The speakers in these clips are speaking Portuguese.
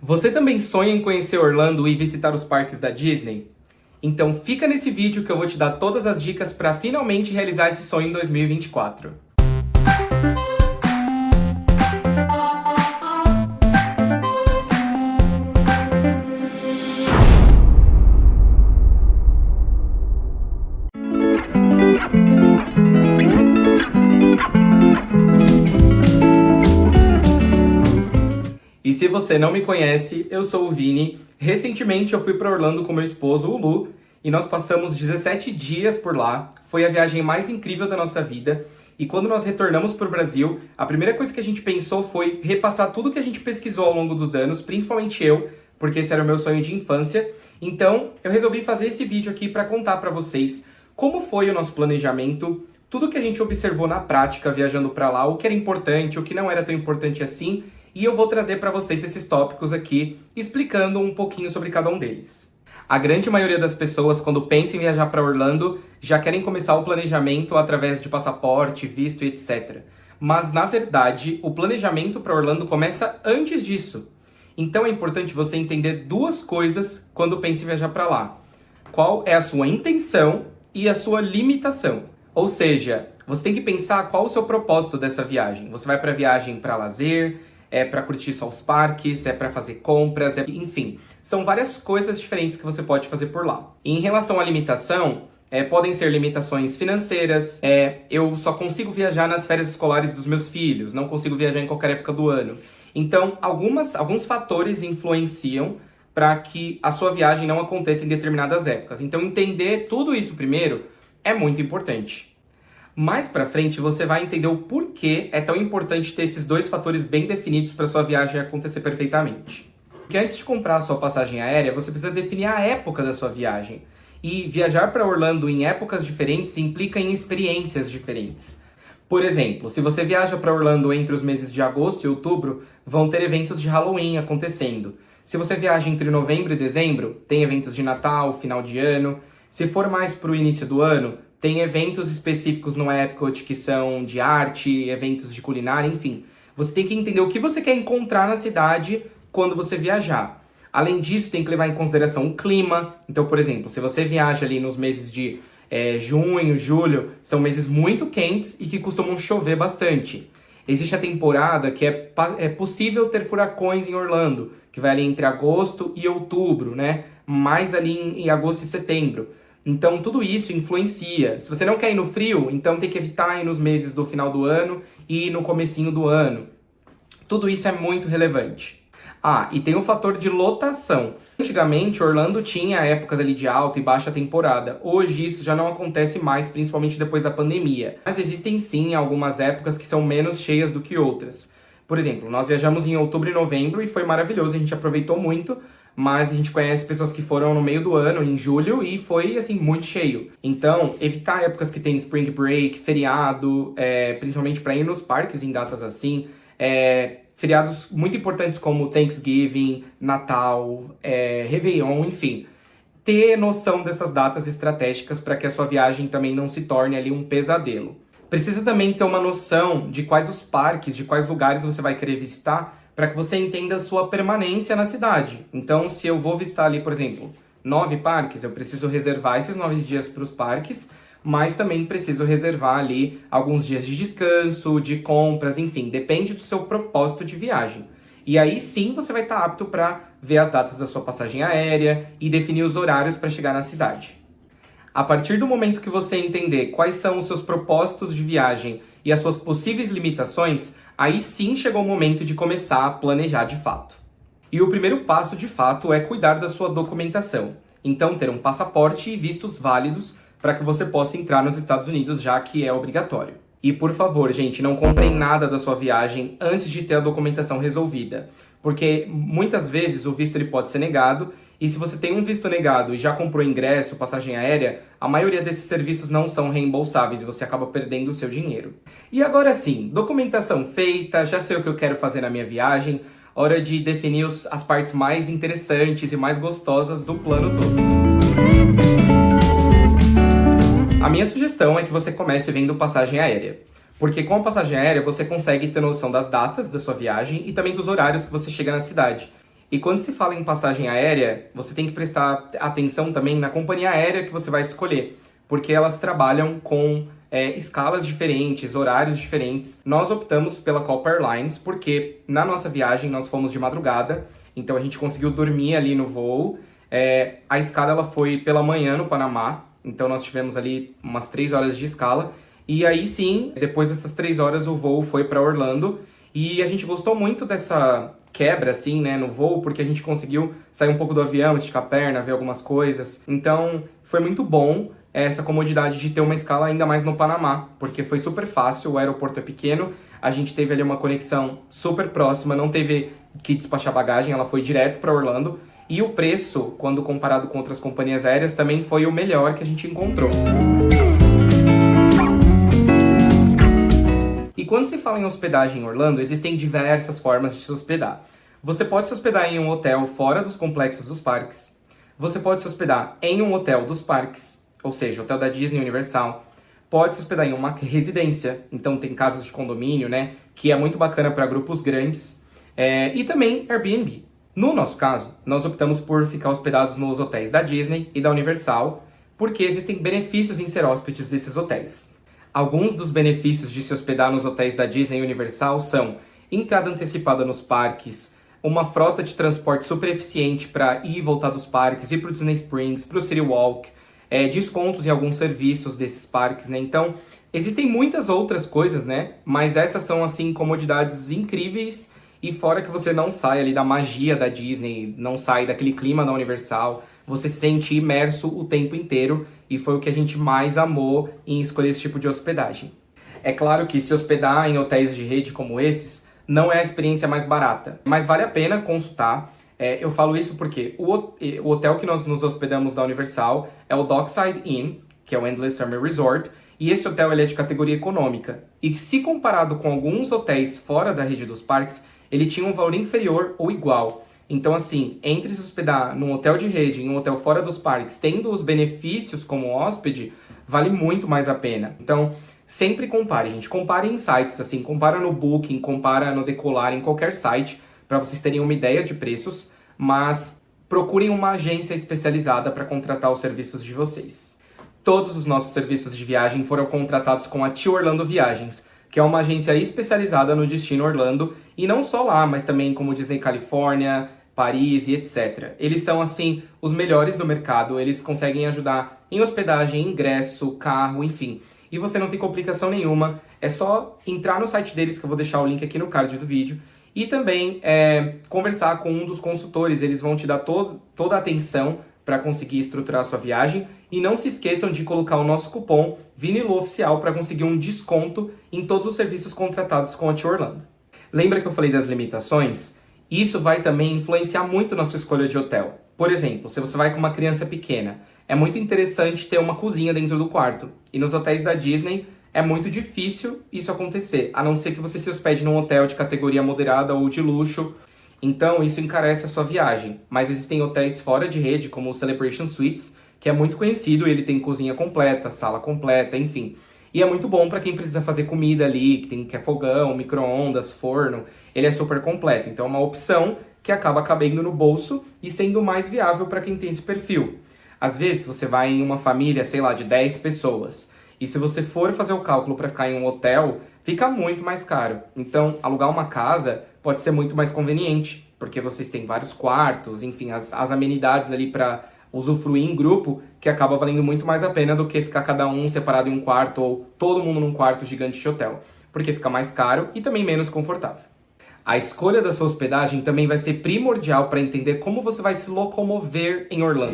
Você também sonha em conhecer Orlando e visitar os parques da Disney? Então fica nesse vídeo que eu vou te dar todas as dicas para finalmente realizar esse sonho em 2024. E se você não me conhece, eu sou o Vini. Recentemente eu fui para Orlando com meu esposo, o Lu, e nós passamos 17 dias por lá. Foi a viagem mais incrível da nossa vida. E quando nós retornamos para o Brasil, a primeira coisa que a gente pensou foi repassar tudo que a gente pesquisou ao longo dos anos, principalmente eu, porque esse era o meu sonho de infância. Então, eu resolvi fazer esse vídeo aqui para contar para vocês como foi o nosso planejamento, tudo que a gente observou na prática viajando para lá, o que era importante, o que não era tão importante assim. E eu vou trazer para vocês esses tópicos aqui, explicando um pouquinho sobre cada um deles. A grande maioria das pessoas, quando pensa em viajar para Orlando, já querem começar o planejamento através de passaporte, visto e etc. Mas, na verdade, o planejamento para Orlando começa antes disso. Então é importante você entender duas coisas quando pensa em viajar para lá. Qual é a sua intenção e a sua limitação. Ou seja, você tem que pensar qual o seu propósito dessa viagem. Você vai para a viagem para lazer, é para curtir só os parques, é para fazer compras, enfim. São várias coisas diferentes que você pode fazer por lá. E em relação à limitação, podem ser limitações financeiras, eu só consigo viajar nas férias escolares dos meus filhos, não consigo viajar em qualquer época do ano. Então, alguns fatores influenciam para que a sua viagem não aconteça em determinadas épocas. Então, entender tudo isso primeiro é muito importante. Mais pra frente, você vai entender o porquê é tão importante ter esses dois fatores bem definidos para sua viagem acontecer perfeitamente. Porque antes de comprar a sua passagem aérea, você precisa definir a época da sua viagem. E viajar para Orlando em épocas diferentes implica em experiências diferentes. Por exemplo, se você viaja para Orlando entre os meses de agosto e outubro, vão ter eventos de Halloween acontecendo. Se você viaja entre novembro e dezembro, tem eventos de Natal, final de ano. Se for mais para o início do ano, tem eventos específicos no Epcot que são de arte, eventos de culinária, enfim. Você tem que entender o que você quer encontrar na cidade quando você viajar. Além disso, tem que levar em consideração o clima. Então, por exemplo, se você viaja ali nos meses de junho, julho, são meses muito quentes e que costumam chover bastante. Existe a temporada que é possível ter furacões em Orlando, que vai ali entre agosto e outubro, né? Mais ali em agosto e setembro. Então, tudo isso influencia. Se você não quer ir no frio, então tem que evitar ir nos meses do final do ano e no comecinho do ano. Tudo isso é muito relevante. E tem o fator de lotação. Antigamente, Orlando tinha épocas ali de alta e baixa temporada. Hoje isso já não acontece mais, principalmente depois da pandemia. Mas existem sim algumas épocas que são menos cheias do que outras. Por exemplo, nós viajamos em outubro e novembro e foi maravilhoso, a gente aproveitou muito. Mas a gente conhece pessoas que foram no meio do ano, em julho, e foi, assim, muito cheio. Então, evitar épocas que tem Spring Break, feriado, principalmente para ir nos parques em datas assim, feriados muito importantes como Thanksgiving, Natal, Réveillon, enfim. Ter noção dessas datas estratégicas para que a sua viagem também não se torne ali um pesadelo. Precisa também ter uma noção de quais os parques, de quais lugares você vai querer visitar, para que você entenda a sua permanência na cidade. Então, se eu vou visitar ali, por exemplo, 9 parques, eu preciso reservar esses 9 dias para os parques, mas também preciso reservar ali alguns dias de descanso, de compras, enfim, depende do seu propósito de viagem. E aí sim você vai estar apto para ver as datas da sua passagem aérea e definir os horários para chegar na cidade. A partir do momento que você entender quais são os seus propósitos de viagem e as suas possíveis limitações, aí sim chegou o momento de começar a planejar de fato. E o primeiro passo, de fato, é cuidar da sua documentação. Então, ter um passaporte e vistos válidos para que você possa entrar nos Estados Unidos, já que é obrigatório. E, por favor, gente, não comprem nada da sua viagem antes de ter a documentação resolvida. Porque, muitas vezes, o visto ele pode ser negado. E se você tem um visto negado e já comprou ingresso, passagem aérea, a maioria desses serviços não são reembolsáveis e você acaba perdendo o seu dinheiro. E agora sim, documentação feita, já sei o que eu quero fazer na minha viagem, hora de definir as partes mais interessantes e mais gostosas do plano todo. A minha sugestão é que você comece vendo passagem aérea. Porque com a passagem aérea você consegue ter noção das datas da sua viagem e também dos horários que você chega na cidade. E quando se fala em passagem aérea, você tem que prestar atenção também na companhia aérea que você vai escolher, porque elas trabalham com escalas diferentes, horários diferentes. Nós optamos pela Copa Airlines porque na nossa viagem nós fomos de madrugada, então a gente conseguiu dormir ali no voo. A escala ela foi pela manhã no Panamá, então nós tivemos ali umas 3 horas de escala. E aí sim, depois dessas 3 horas o voo foi para Orlando. E a gente gostou muito dessa quebra, assim, né, no voo, porque a gente conseguiu sair um pouco do avião, esticar a perna, ver algumas coisas. Então, foi muito bom essa comodidade de ter uma escala ainda mais no Panamá, porque foi super fácil, o aeroporto é pequeno, a gente teve ali uma conexão super próxima, não teve que despachar bagagem, ela foi direto para Orlando. E o preço, quando comparado com outras companhias aéreas, também foi o melhor que a gente encontrou. E quando se fala em hospedagem em Orlando, existem diversas formas de se hospedar. Você pode se hospedar em um hotel fora dos complexos dos parques. Você pode se hospedar em um hotel dos parques, ou seja, hotel da Disney Universal. Pode se hospedar em uma residência, então tem casas de condomínio, né, que é muito bacana para grupos grandes. E também Airbnb. No nosso caso, nós optamos por ficar hospedados nos hotéis da Disney e da Universal, porque existem benefícios em ser hóspedes desses hotéis. Alguns dos benefícios de se hospedar nos hotéis da Disney e Universal são entrada antecipada nos parques, uma frota de transporte super eficiente para ir e voltar dos parques, ir para o Disney Springs, para o City Walk, descontos em alguns serviços desses parques, né? Então, existem muitas outras coisas, né? Mas essas são, assim, comodidades incríveis e fora que você não sai ali da magia da Disney, não sai daquele clima da Universal, você se sente imerso o tempo inteiro e foi o que a gente mais amou em escolher esse tipo de hospedagem. É claro que se hospedar em hotéis de rede como esses não é a experiência mais barata, mas vale a pena consultar. Eu falo isso porque o hotel que nós nos hospedamos da Universal é o Dockside Inn, que é o Endless Summer Resort, e esse hotel ele é de categoria econômica. E se comparado com alguns hotéis fora da rede dos parques, ele tinha um valor inferior ou igual. Então, assim, entre se hospedar num hotel de rede e em um hotel fora dos parques, tendo os benefícios como hóspede, vale muito mais a pena. Então, sempre compare, gente. Compare em sites, assim, compara no Booking, compara no Decolar, em qualquer site, para vocês terem uma ideia de preços, mas procurem uma agência especializada para contratar os serviços de vocês. Todos os nossos serviços de viagem foram contratados com a Tio Orlando Viagens, que é uma agência especializada no destino Orlando, e não só lá, mas também como Disney Califórnia, Paris e etc. Eles são, assim, os melhores do mercado, eles conseguem ajudar em hospedagem, ingresso, carro, enfim. E você não tem complicação nenhuma, é só entrar no site deles, que eu vou deixar o link aqui no card do vídeo, e também conversar com um dos consultores, eles vão te dar toda a atenção para conseguir estruturar a sua viagem. E não se esqueçam de colocar o nosso cupom ViniLuOficial para conseguir um desconto em todos os serviços contratados com a Tio Orlando. Lembra que eu falei das limitações? Isso vai também influenciar muito na sua escolha de hotel. Por exemplo, se você vai com uma criança pequena, é muito interessante ter uma cozinha dentro do quarto. E nos hotéis da Disney é muito difícil isso acontecer, a não ser que você se hospede num hotel de categoria moderada ou de luxo. Então isso encarece a sua viagem. Mas existem hotéis fora de rede, como o Celebration Suites, que é muito conhecido, ele tem cozinha completa, sala completa, enfim. E é muito bom para quem precisa fazer comida ali, que quer fogão, micro-ondas, forno, ele é super completo. Então é uma opção que acaba cabendo no bolso e sendo mais viável para quem tem esse perfil. Às vezes você vai em uma família, sei lá, de 10 pessoas, e se você for fazer o cálculo para ficar em um hotel, fica muito mais caro. Então alugar uma casa pode ser muito mais conveniente, porque vocês têm vários quartos, enfim, as amenidades ali para usufruir em grupo, que acaba valendo muito mais a pena do que ficar cada um separado em um quarto ou todo mundo num quarto gigante de hotel, porque fica mais caro e também menos confortável. A escolha da sua hospedagem também vai ser primordial para entender como você vai se locomover em Orlando.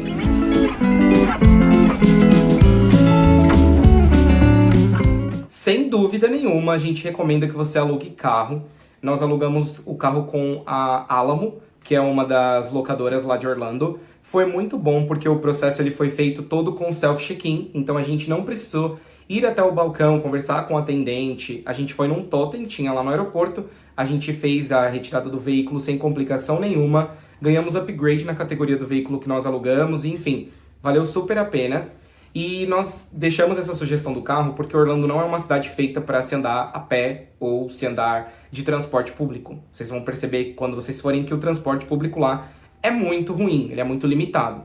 Sem dúvida nenhuma, a gente recomenda que você alugue carro. Nós alugamos o carro com a Alamo, que é uma das locadoras lá de Orlando. Foi muito bom porque o processo ele foi feito todo com self-check-in, então a gente não precisou ir até o balcão, conversar com o atendente. A gente foi num totem, tinha lá no aeroporto, a gente fez a retirada do veículo sem complicação nenhuma, ganhamos upgrade na categoria do veículo que nós alugamos, e, enfim, valeu super a pena. E nós deixamos essa sugestão do carro porque Orlando não é uma cidade feita para se andar a pé ou se andar de transporte público. Vocês vão perceber quando vocês forem que o transporte público lá é muito ruim, ele é muito limitado.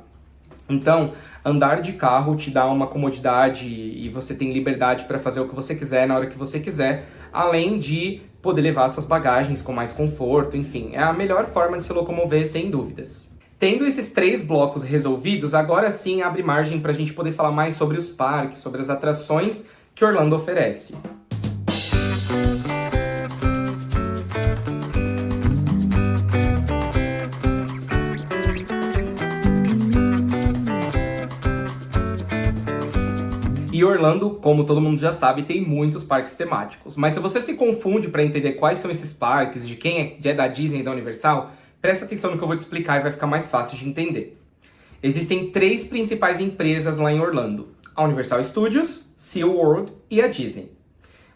Então, andar de carro te dá uma comodidade e você tem liberdade para fazer o que você quiser na hora que você quiser, além de poder levar suas bagagens com mais conforto, enfim, é a melhor forma de se locomover, sem dúvidas. Tendo esses 3 blocos resolvidos, agora sim abre margem para a gente poder falar mais sobre os parques, sobre as atrações que Orlando oferece. E Orlando, como todo mundo já sabe, tem muitos parques temáticos. Mas se você se confunde para entender quais são esses parques, de quem é da Disney e da Universal, presta atenção no que eu vou te explicar e vai ficar mais fácil de entender. Existem 3 principais empresas lá em Orlando: a Universal Studios, SeaWorld e a Disney.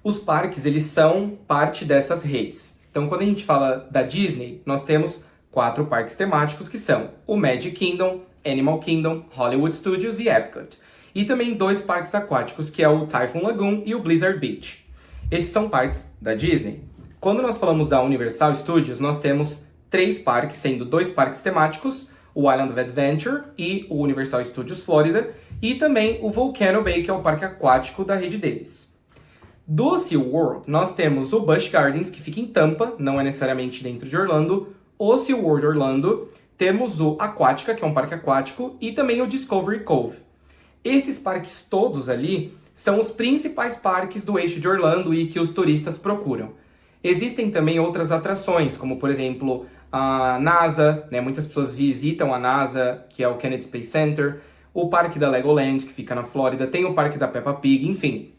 Os parques, eles são parte dessas redes. Então, quando a gente fala da Disney, nós temos 4 parques temáticos que são o Magic Kingdom, Animal Kingdom, Hollywood Studios e Epcot. E também 2 parques aquáticos, que é o Typhoon Lagoon e o Blizzard Beach. Esses são parques da Disney. Quando nós falamos da Universal Studios, nós temos 3 parques, sendo 2 parques temáticos, o Island of Adventure e o Universal Studios Florida, e também o Volcano Bay, que é o parque aquático da rede deles. Do SeaWorld, nós temos o Busch Gardens, que fica em Tampa, não é necessariamente dentro de Orlando, o SeaWorld Orlando, temos o Aquática, que é um parque aquático, e também o Discovery Cove. Esses parques todos ali são os principais parques do eixo de Orlando e que os turistas procuram. Existem também outras atrações, como por exemplo a NASA, né? Muitas pessoas visitam a NASA, que é o Kennedy Space Center, o parque da Legoland, que fica na Flórida, tem o parque da Peppa Pig, enfim.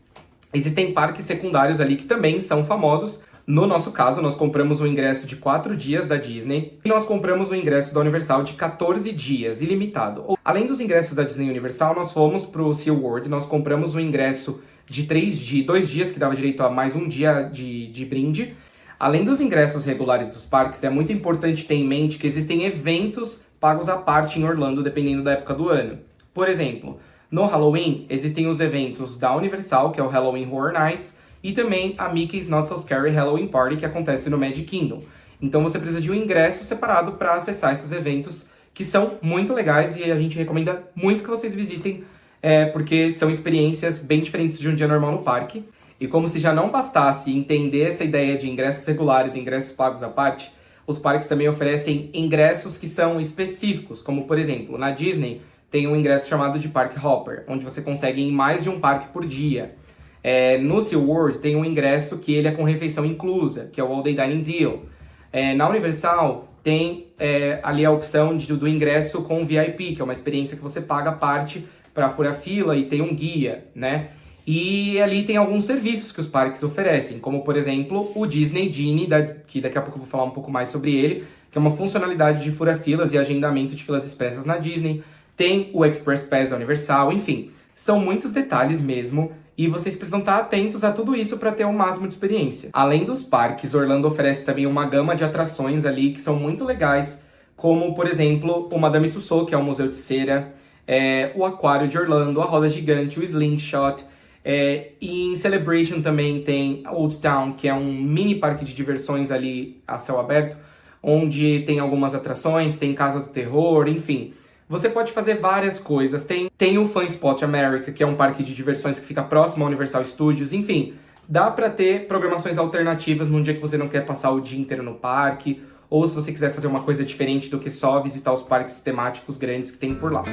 Existem parques secundários ali que também são famosos. No nosso caso, nós compramos o ingresso de 4 dias da Disney e nós compramos o ingresso da Universal de 14 dias, ilimitado. Além dos ingressos da Disney Universal, nós fomos para o SeaWorld, nós compramos o ingresso de 2 dias, que dava direito a mais um dia de brinde. Além dos ingressos regulares dos parques, é muito importante ter em mente que existem eventos pagos à parte em Orlando, dependendo da época do ano. Por exemplo, no Halloween, existem os eventos da Universal, que é o Halloween Horror Nights, e também a Mickey's Not So Scary Halloween Party, que acontece no Magic Kingdom. Então você precisa de um ingresso separado para acessar esses eventos, que são muito legais e a gente recomenda muito que vocês visitem, porque são experiências bem diferentes de um dia normal no parque. E como se já não bastasse entender essa ideia de ingressos regulares e ingressos pagos à parte, os parques também oferecem ingressos que são específicos, como por exemplo, na Disney tem um ingresso chamado de Park Hopper, onde você consegue ir em mais de um parque por dia. No SeaWorld tem um ingresso que ele é com refeição inclusa, que é o All Day Dining Deal. Na Universal tem ali a opção do ingresso com VIP, que é uma experiência que você paga a parte para furar fila e tem um guia, né? E ali tem alguns serviços que os parques oferecem, como por exemplo o Disney Genie, que daqui a pouco eu vou falar um pouco mais sobre ele, que é uma funcionalidade de furar-filas e agendamento de filas expressas na Disney. Tem o Express Pass da Universal, enfim, são muitos detalhes mesmo. E vocês precisam estar atentos a tudo isso para ter o máximo de experiência. Além dos parques, Orlando oferece também uma gama de atrações ali que são muito legais, como, por exemplo, o Madame Tussauds, que é um museu de cera, o Aquário de Orlando, a Roda Gigante, o Slingshot. E em Celebration também tem Old Town, que é um mini parque de diversões ali a céu aberto, onde tem algumas atrações, tem Casa do Terror, enfim. Você pode fazer várias coisas. Tem o Fun Spot America, que é um parque de diversões que fica próximo ao Universal Studios. Enfim, dá pra ter programações alternativas num dia que você não quer passar o dia inteiro no parque, ou se você quiser fazer uma coisa diferente do que só visitar os parques temáticos grandes que tem por lá.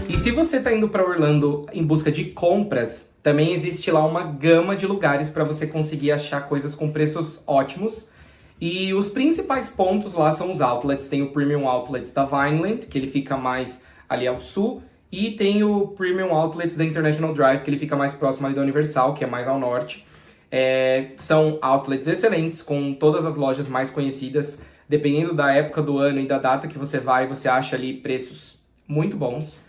E se você está indo para Orlando em busca de compras, também existe lá uma gama de lugares para você conseguir achar coisas com preços ótimos. E os principais pontos lá são os outlets. Tem o Premium Outlets da Vineland, que ele fica mais ali ao sul, e tem o Premium Outlets da International Drive, que ele fica mais próximo ali da Universal, que é mais ao norte. São outlets excelentes, com todas as lojas mais conhecidas. Dependendo da época do ano e da data que você vai, você acha ali preços muito bons.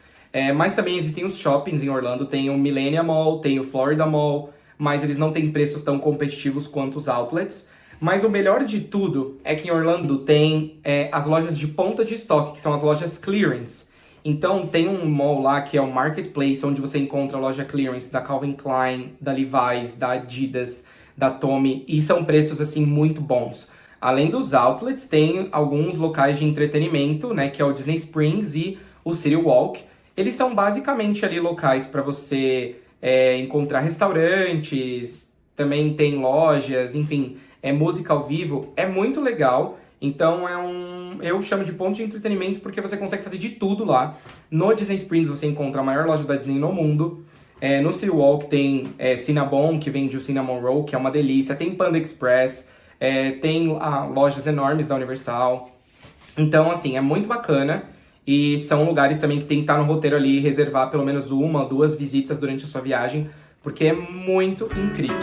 Mas também existem os shoppings em Orlando, tem o Millenia Mall, tem o Florida Mall, mas eles não têm preços tão competitivos quanto os outlets. Mas o melhor de tudo é que em Orlando tem as lojas de ponta de estoque, que são as lojas clearance. Então tem um mall lá que é o Marketplace, onde você encontra a loja clearance da Calvin Klein, da Levi's, da Adidas, da Tommy, e são preços assim muito bons. Além dos outlets, tem alguns locais de entretenimento, né, que é o Disney Springs e o City Walk. Eles são basicamente ali locais para você encontrar restaurantes, também tem lojas, enfim, música ao vivo, é muito legal. Então eu chamo de ponto de entretenimento porque você consegue fazer de tudo lá. No Disney Springs você encontra a maior loja da Disney no mundo. No City Walk tem Cinnabon, que vende o Cinnamon Roll, que é uma delícia. Tem Panda Express, tem lojas enormes da Universal. Então, assim, é muito bacana. E são lugares também que tem que estar no roteiro ali e reservar pelo menos 1 ou 2 visitas durante a sua viagem, porque é muito incrível.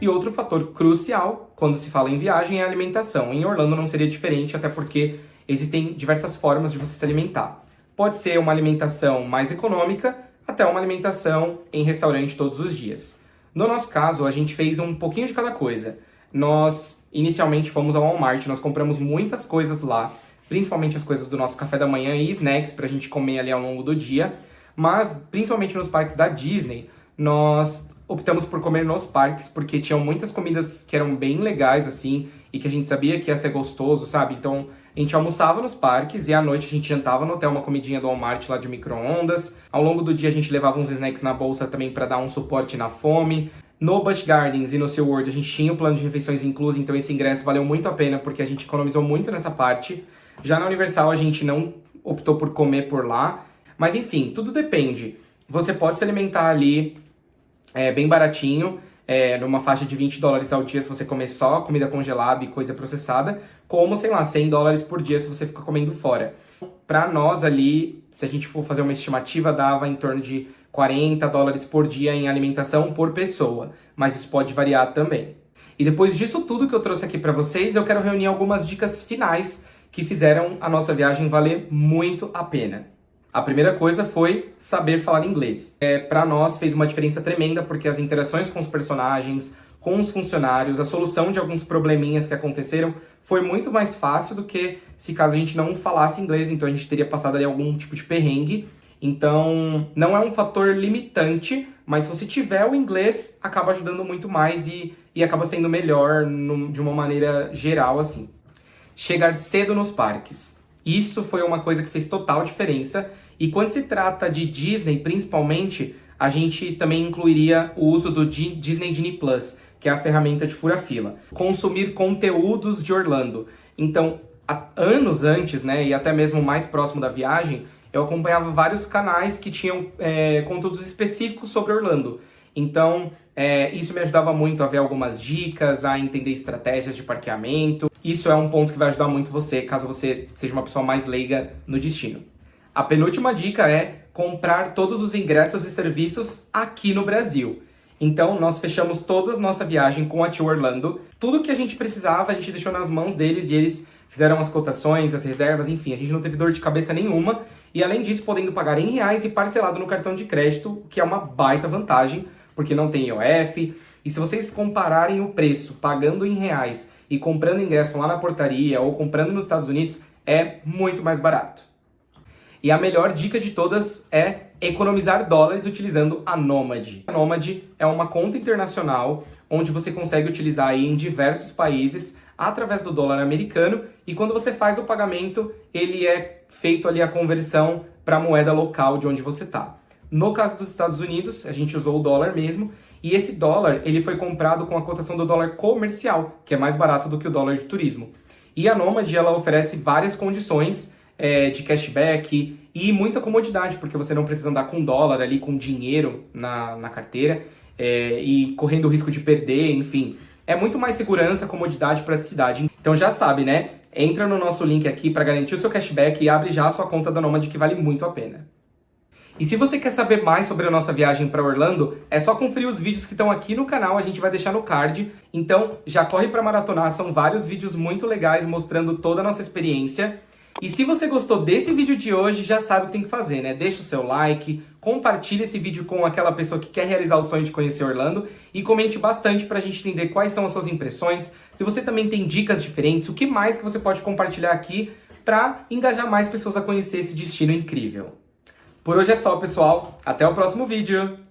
E outro fator crucial quando se fala em viagem é a alimentação. Em Orlando não seria diferente, até porque existem diversas formas de você se alimentar. Pode ser uma alimentação mais econômica, até uma alimentação em restaurante todos os dias. No nosso caso, a gente fez um pouquinho de cada coisa. Nós, inicialmente, fomos ao Walmart, nós compramos muitas coisas lá, principalmente as coisas do nosso café da manhã e snacks pra gente comer ali ao longo do dia. Mas, principalmente nos parques da Disney, nós optamos por comer nos parques, porque tinham muitas comidas que eram bem legais, assim, e que a gente sabia que ia ser gostoso, sabe? Então, a gente almoçava nos parques e à noite a gente jantava no hotel uma comidinha do Walmart lá de micro-ondas. Ao longo do dia a gente levava uns snacks na bolsa também para dar um suporte na fome. No Busch Gardens e no SeaWorld a gente tinha o plano de refeições incluso, então esse ingresso valeu muito a pena porque a gente economizou muito nessa parte. Já na Universal a gente não optou por comer por lá, mas enfim, tudo depende. Você pode se alimentar ali bem baratinho, numa faixa de $20 ao dia se você comer só comida congelada e coisa processada, como, sei lá, $100 por dia se você ficar comendo fora. Para nós ali, se a gente for fazer uma estimativa, dava em torno de $40 por dia em alimentação por pessoa, mas isso pode variar também. E depois disso tudo que eu trouxe aqui para vocês, eu quero reunir algumas dicas finais que fizeram a nossa viagem valer muito a pena. A primeira coisa foi saber falar inglês. Para nós fez uma diferença tremenda, porque as interações com os personagens, com os funcionários, a solução de alguns probleminhas que aconteceram foi muito mais fácil do que se caso a gente não falasse inglês, então a gente teria passado ali algum tipo de perrengue. Então, não é um fator limitante, mas se você tiver o inglês, acaba ajudando muito mais e acaba sendo melhor de uma maneira geral, assim. Chegar cedo nos parques. Isso foi uma coisa que fez total diferença. E quando se trata de Disney, principalmente, a gente também incluiria o uso do Disney Genie Plus, que é a ferramenta de fura-fila. Consumir conteúdos de Orlando. Então, anos antes, né, e até mesmo mais próximo da viagem, eu acompanhava vários canais que tinham conteúdos específicos sobre Orlando. Então, isso me ajudava muito a ver algumas dicas, a entender estratégias de parqueamento. Isso é um ponto que vai ajudar muito você, caso você seja uma pessoa mais leiga no destino. A penúltima dica é comprar todos os ingressos e serviços aqui no Brasil. Então, nós fechamos toda a nossa viagem com a Tour Orlando. Tudo que a gente precisava, a gente deixou nas mãos deles e eles fizeram as cotações, as reservas, enfim, a gente não teve dor de cabeça nenhuma. E além disso, podendo pagar em reais e parcelado no cartão de crédito, o que é uma baita vantagem, porque não tem IOF. E se vocês compararem o preço pagando em reais e comprando ingresso lá na portaria ou comprando nos Estados Unidos, é muito mais barato. E a melhor dica de todas é economizar dólares utilizando a Nomad. A Nomad é uma conta internacional onde você consegue utilizar aí em diversos países através do dólar americano e quando você faz o pagamento, ele é feito ali a conversão para a moeda local de onde você está. No caso dos Estados Unidos, a gente usou o dólar mesmo e esse dólar ele foi comprado com a cotação do dólar comercial, que é mais barato do que o dólar de turismo. E a Nomad ela oferece várias condições de cashback e muita comodidade, porque você não precisa andar com dólar ali, com dinheiro na carteira e correndo o risco de perder, enfim. É muito mais segurança, comodidade, praticidade. Então já sabe, né? Entra no nosso link aqui para garantir o seu cashback e abre já a sua conta da Nomad, que vale muito a pena. E se você quer saber mais sobre a nossa viagem para Orlando, é só conferir os vídeos que estão aqui no canal, a gente vai deixar no card. Então, já corre para maratonar, são vários vídeos muito legais mostrando toda a nossa experiência. E se você gostou desse vídeo de hoje, já sabe o que tem que fazer, né? Deixa o seu like, compartilha esse vídeo com aquela pessoa que quer realizar o sonho de conhecer Orlando e comente bastante pra gente entender quais são as suas impressões, se você também tem dicas diferentes, o que mais que você pode compartilhar aqui pra engajar mais pessoas a conhecer esse destino incrível. Por hoje é só, pessoal. Até o próximo vídeo!